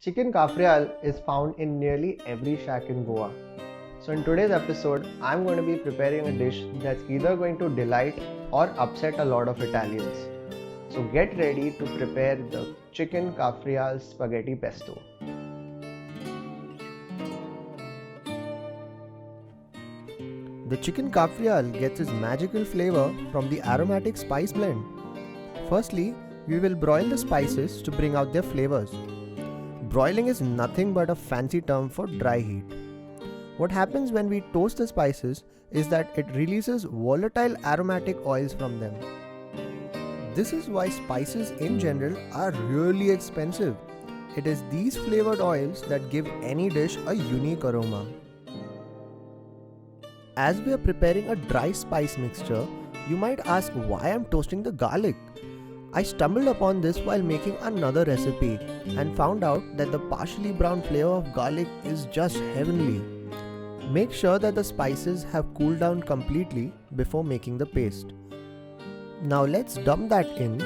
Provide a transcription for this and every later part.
Chicken Cafreal is found in nearly every shack in Goa. So in today's episode, I'm going to be preparing a dish that's either going to delight or upset a lot of Italians. So get ready to prepare the Chicken Cafreal Spaghetti Pesto. The chicken cafreal gets its magical flavor from the aromatic spice blend. Firstly, we will broil the spices to bring out their flavors. Broiling is nothing but a fancy term for dry heat. What happens when we toast the spices is that it releases volatile aromatic oils from them. This is why spices in general are really expensive. It is these flavored oils that give any dish a unique aroma. As we are preparing a dry spice mixture, you might ask why I am toasting the garlic. I stumbled upon this while making another recipe and found out that the partially brown flavor of garlic is just heavenly. Make sure that the spices have cooled down completely before making the paste. Now let's dump that in,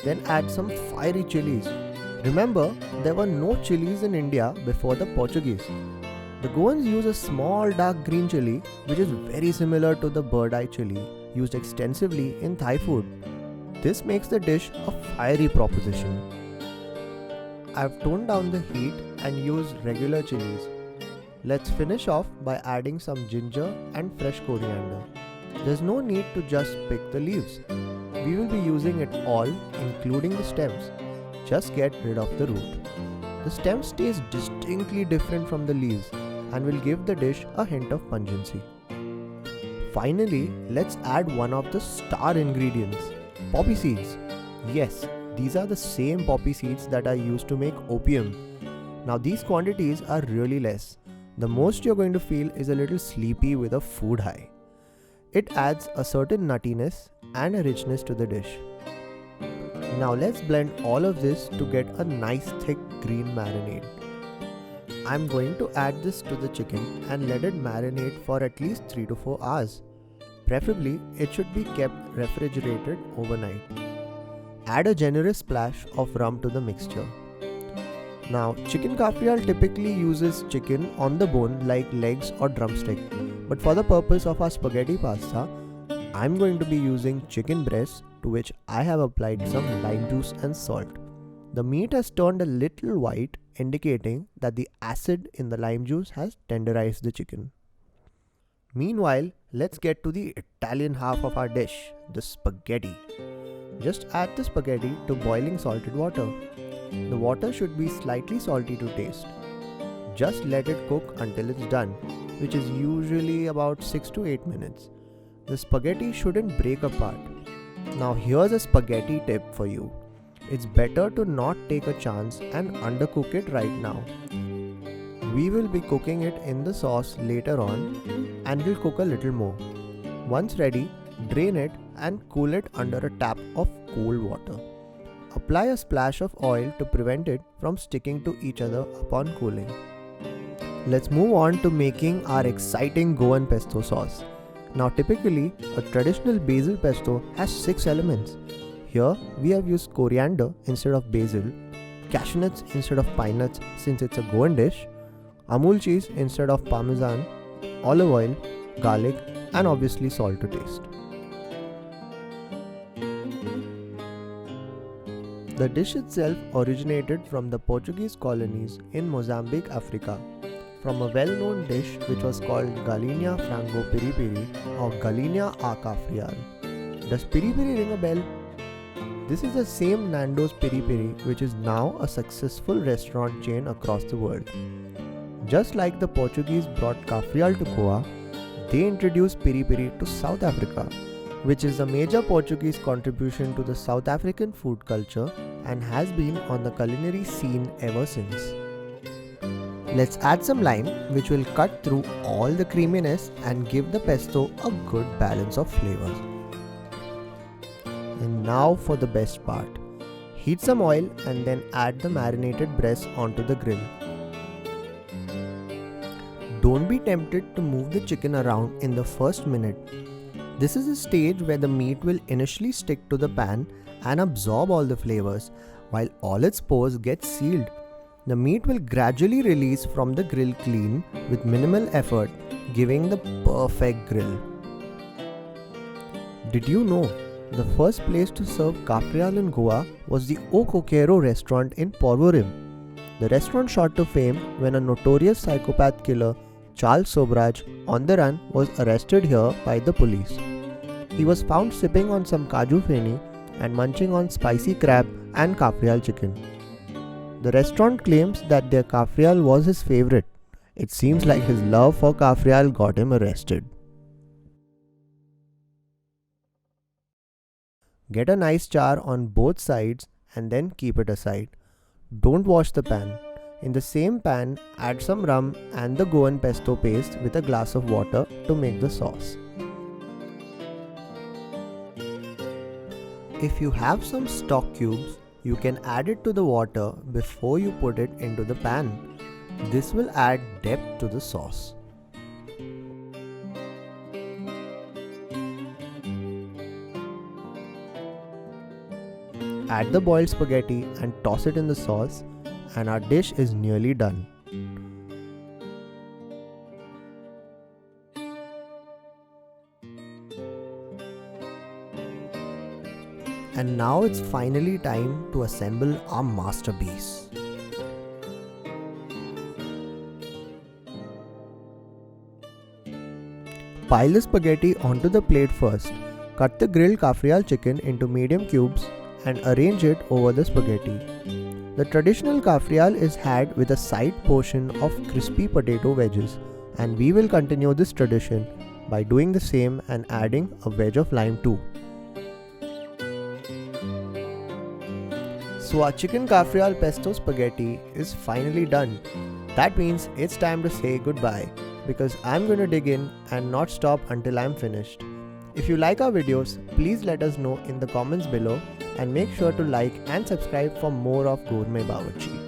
then add some fiery chilies. Remember, there were no chilies in India before the Portuguese. The Goans use a small dark green chili which is very similar to the bird eye chili used extensively in Thai food. This makes the dish a fiery proposition. I've toned down the heat and used regular chilies. Let's finish off by adding some ginger and fresh coriander. There's no need to just pick the leaves. We will be using it all, including the stems. Just get rid of the root. The stems taste distinctly different from the leaves and will give the dish a hint of pungency. Finally, let's add one of the star ingredients, poppy seeds. Yes, these are the same poppy seeds that are used to make opium. Now these quantities are really less. The most you're going to feel is a little sleepy with a food high. It adds a certain nuttiness and a richness to the dish. Now let's blend all of this to get a nice thick green marinade. I'm going to add this to the chicken and let it marinate for at least 3 to 4 hours. Preferably, it should be kept refrigerated overnight. Add a generous splash of rum to the mixture. Now, chicken cafreal typically uses chicken on the bone like legs or drumstick, but for the purpose of our spaghetti pasta, I'm going to be using chicken breast to which I have applied some lime juice and salt. The meat has turned a little white, indicating that the acid in the lime juice has tenderized the chicken. Meanwhile, let's get to the Italian half of our dish, the spaghetti. Just add the spaghetti to boiling salted water. The water should be slightly salty to taste. Just let it cook until it's done, which is usually about 6 to 8 minutes. The spaghetti shouldn't break apart. Now here's a spaghetti tip for you. It's better to not take a chance and undercook it right now. We will be cooking it in the sauce later on and will cook a little more. Once ready, drain it and cool it under a tap of cold water. Apply a splash of oil to prevent it from sticking to each other upon cooling. Let's move on to making our exciting Goan pesto sauce. Now typically, a traditional basil pesto has 6 elements. Here, we have used coriander instead of basil, cashew nuts instead of pine nuts since it's a Goan dish, Amul cheese instead of parmesan, olive oil, garlic, and obviously salt to taste. The dish itself originated from the Portuguese colonies in Mozambique, Africa, from a well-known dish which was called Galinha frango piri piri or Galinha a Cafreal. Does piri piri ring a bell? This is the same Nando's Piri Piri which is now a successful restaurant chain across the world. Just like the Portuguese brought Cafreal to Goa, they introduced Piri Piri to South Africa, which is a major Portuguese contribution to the South African food culture and has been on the culinary scene ever since. Let's add some lime which will cut through all the creaminess and give the pesto a good balance of flavors. And now for the best part. Heat some oil and then add the marinated breast onto the grill. Don't be tempted to move the chicken around in the first minute. This is a stage where the meat will initially stick to the pan and absorb all the flavors while all its pores get sealed. The meat will gradually release from the grill clean with minimal effort, giving the perfect grill. Did you know the first place to serve Cafreal in Goa was the O Coquero restaurant in Porvorim? The restaurant shot to fame when a notorious psychopath killer, Charles Sobraj, on the run, was arrested here by the police. He was found sipping on some kaju feni and munching on spicy crab and Cafreal chicken. The restaurant claims that their Cafreal was his favorite. It seems like his love for Cafreal got him arrested. Get a nice char on both sides and then keep it aside. Don't wash the pan. In the same pan, add some rum and the Goan Pesto paste with a glass of water to make the sauce. If you have some stock cubes, you can add it to the water before you put it into the pan. This will add depth to the sauce. Add the boiled spaghetti and toss it in the sauce, and our dish is nearly done. And now it's finally time to assemble our masterpiece. Pile the spaghetti onto the plate first. Cut the grilled Cafreal chicken into medium cubes and arrange it over the spaghetti. The traditional Cafreal is had with a side portion of crispy potato wedges, and we will continue this tradition by doing the same and adding a wedge of lime too. So our chicken Cafreal pesto spaghetti is finally done. That means it's time to say goodbye, because I'm going to dig in and not stop until I'm finished. If you like our videos, please let us know in the comments below and make sure to like and subscribe for more of Gourmet Bawarchi.